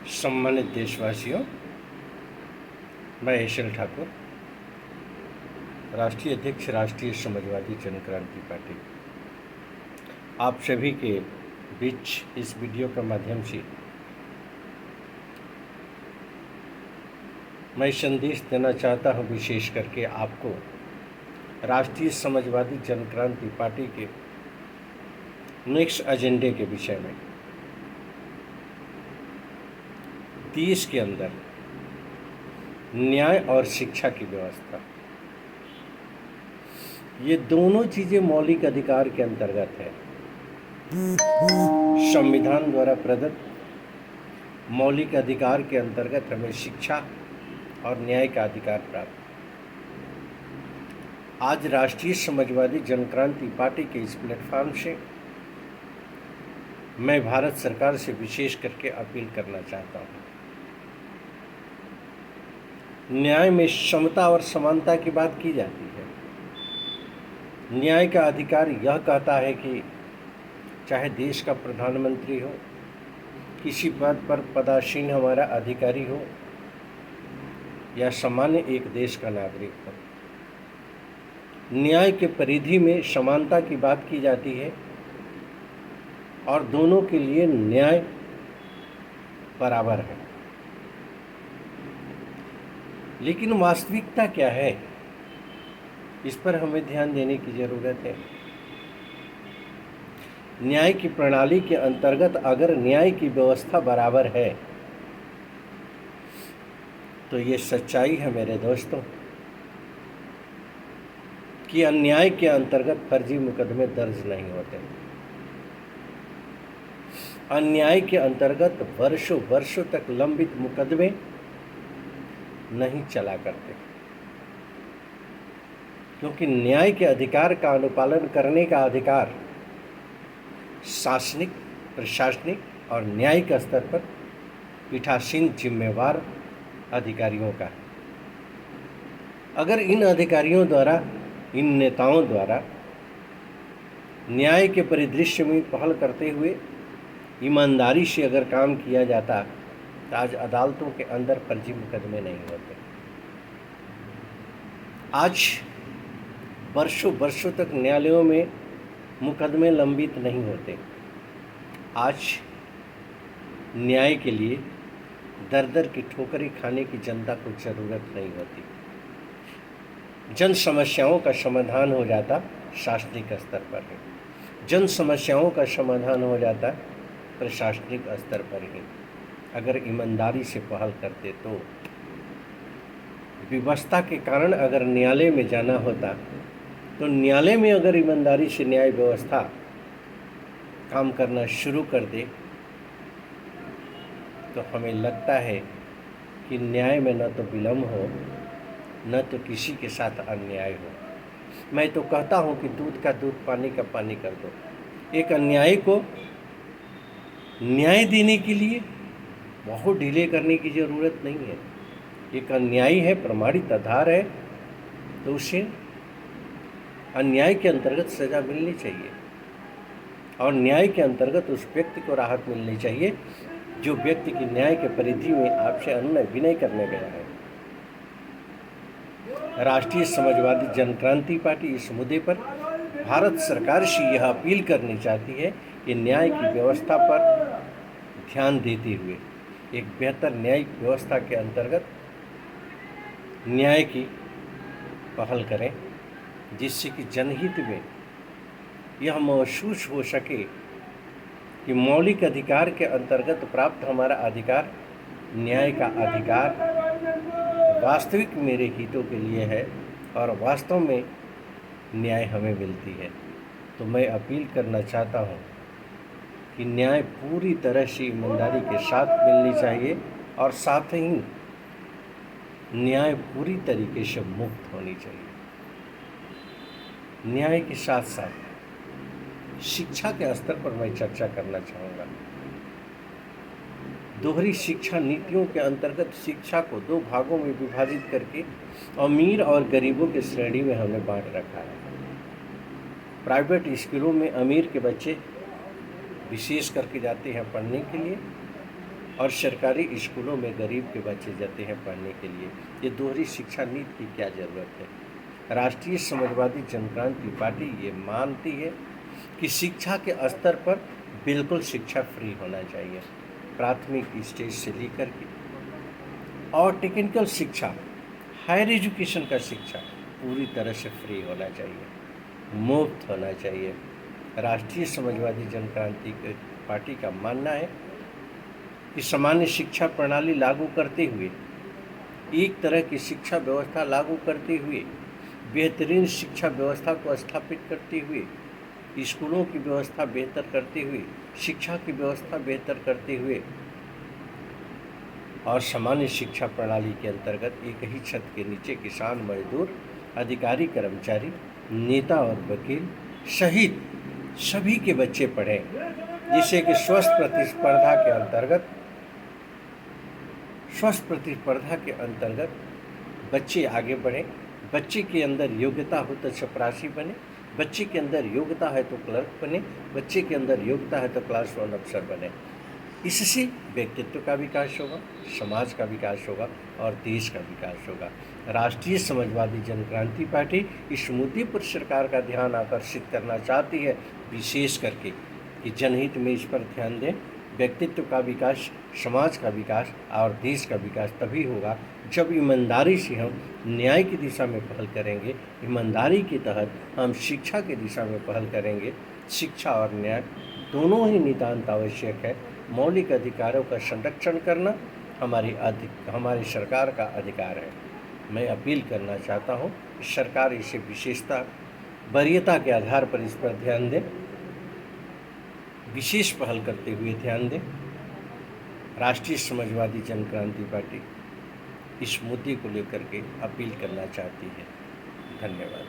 सम्मानित देशवासियों, मैं एशल ठाकुर, राष्ट्रीय अध्यक्ष राष्ट्रीय समाजवादी जनक्रांति पार्टी, आप सभी के बीच इस वीडियो के माध्यम से मैं संदेश देना चाहता हूं, विशेष करके आपको राष्ट्रीय समाजवादी जनक्रांति पार्टी के नेक्स्ट एजेंडे के विषय में। देश के अंदर न्याय और शिक्षा की व्यवस्था, ये दोनों चीजें मौलिक अधिकार के अंतर्गत है। संविधान द्वारा प्रदत्त मौलिक अधिकार के अंतर्गत हमें शिक्षा और न्याय का अधिकार प्राप्त। आज राष्ट्रीय समाजवादी जनक्रांति पार्टी के इस प्लेटफॉर्म से मैं भारत सरकार से विशेष करके अपील करना चाहता हूँ। न्याय में समता और समानता की बात की जाती है। न्याय का अधिकार यह कहता है कि चाहे देश का प्रधानमंत्री हो, किसी पद पर पदासीन हमारा अधिकारी हो, या सामान्य एक देश का नागरिक हो, न्याय के परिधि में समानता की बात की जाती है और दोनों के लिए न्याय बराबर है। लेकिन वास्तविकता क्या है, इस पर हमें ध्यान देने की जरूरत है। न्याय की प्रणाली के अंतर्गत अगर न्याय की व्यवस्था बराबर है तो ये सच्चाई है मेरे दोस्तों कि अन्याय के अंतर्गत फर्जी मुकदमे दर्ज नहीं होते। अन्याय के अंतर्गत वर्षों वर्षों तक लंबित मुकदमे नहीं चला करते, क्योंकि न्याय के अधिकार का अनुपालन करने का अधिकार शासनिक, प्रशासनिक और न्यायिक स्तर पर पीठासीन जिम्मेवार अधिकारियों का है। अगर इन अधिकारियों द्वारा, इन नेताओं द्वारा न्याय के परिदृश्य में पहल करते हुए ईमानदारी से अगर काम किया जाता तो आज अदालतों के अंदर फर्जी मुकदमे नहीं होते। आज वर्षों वर्षों तक न्यायालयों में मुकदमे लंबित नहीं होते। आज न्याय के लिए दर दर की ठोकरें खाने की जनता को जरूरत नहीं होती। जन समस्याओं का समाधान हो जाता शासनिक स्तर पर है, जन समस्याओं का समाधान हो जाता प्रशासनिक स्तर पर ही। अगर ईमानदारी से पहल करते तो व्यवस्था के कारण अगर न्यायालय में जाना होता तो न्यायालय में अगर ईमानदारी से न्याय व्यवस्था काम करना शुरू कर दे तो हमें लगता है कि न्याय में न तो विलम्ब हो, न तो किसी के साथ अन्याय हो। मैं तो कहता हूँ कि दूध का दूध, पानी का पानी कर दो। एक अन्यायी को न्याय देने के लिए बहुत डिले करने की ज़रूरत नहीं है। एक अन्यायी है, प्रमाणित आधार है, तो उसे अन्याय के अंतर्गत सज़ा मिलनी चाहिए और न्याय के अंतर्गत उस व्यक्ति को राहत मिलनी चाहिए जो व्यक्ति की न्याय के परिधि में आपसे अनुनय विनय करने गया है। राष्ट्रीय समाजवादी जनक्रांति पार्टी इस मुद्दे पर भारत सरकार से यह अपील करनी चाहती है कि न्याय की व्यवस्था पर ध्यान देते हुए एक बेहतर न्यायिक व्यवस्था के अंतर्गत न्याय की पहल करें, जिससे कि जनहित में यह महसूस हो सके कि मौलिक अधिकार के अंतर्गत प्राप्त हमारा अधिकार, न्याय का अधिकार वास्तविक मेरे हितों के लिए है और वास्तव में न्याय हमें मिलती है। तो मैं अपील करना चाहता हूँ कि न्याय पूरी तरह से ईमानदारी के साथ मिलनी चाहिए और साथ ही न्याय पूरी तरीके से मुक्त होनी चाहिए। न्याय के साथ साथ शिक्षा के स्तर पर मैं चर्चा करना चाहूँगा। दोहरी शिक्षा नीतियों के अंतर्गत शिक्षा को दो भागों में विभाजित करके अमीर और गरीबों की श्रेणी में हमने बांट रखा है। प्राइवेट स्कूलों में अमीर के बच्चे विशेष करके जाते हैं पढ़ने के लिए और सरकारी स्कूलों में गरीब के बच्चे जाते हैं पढ़ने के लिए। ये दोहरी शिक्षा नीति की क्या ज़रूरत है। राष्ट्रीय समाजवादी जनक्रांति पार्टी ये मानती है कि शिक्षा के स्तर पर बिल्कुल शिक्षा फ्री होना चाहिए, प्राथमिक स्टेज से लेकर के और टेक्निकल शिक्षा, हायर एजुकेशन का शिक्षा पूरी तरह से फ्री होना चाहिए, मुफ्त होना चाहिए। राष्ट्रीय समाजवादी जनक्रांति पार्टी का मानना है कि सामान्य शिक्षा प्रणाली लागू करते हुए, एक तरह की शिक्षा व्यवस्था लागू करते हुए, बेहतरीन शिक्षा व्यवस्था को स्थापित करते हुए, स्कूलों की व्यवस्था बेहतर करते हुए, शिक्षा की व्यवस्था बेहतर करते हुए और सामान्य शिक्षा प्रणाली के अंतर्गत एक ही छत के नीचे किसान, मजदूर, अधिकारी, कर्मचारी, नेता और वकील सहित सभी के बच्चे पढ़ें, जिससे कि स्वस्थ प्रतिस्पर्धा के अंतर्गत बच्चे आगे बढ़ें। बच्चे के अंदर योग्यता हो तो चपरासी बने, बच्चे के अंदर योग्यता है तो क्लर्क बने, बच्चे के अंदर योग्यता है तो क्लास 1 अफसर बने। इससे व्यक्तित्व का विकास होगा, समाज का विकास होगा और देश का विकास होगा। राष्ट्रीय समाजवादी जनक्रांति पार्टी इस मुद्दे पर सरकार का ध्यान आकर्षित करना चाहती है, विशेष करके कि जनहित में इस पर ध्यान दें। व्यक्तित्व का विकास, समाज का विकास और देश का विकास तभी होगा जब ईमानदारी से हम न्याय की दिशा में पहल करेंगे। ईमानदारी के तहत हम शिक्षा की दिशा में पहल करेंगे। शिक्षा और न्याय दोनों ही नितांत आवश्यक है। मौलिक अधिकारों का संरक्षण करना हमारी सरकार का अधिकार है। मैं अपील करना चाहता हूँ कि सरकार इसे विशेषता, वरीयता के आधार पर इस पर ध्यान दें, विशेष पहल करते हुए ध्यान दें। राष्ट्रीय समाजवादी जनक्रांति पार्टी इस मुद्दे को लेकर के अपील करना चाहती है। धन्यवाद।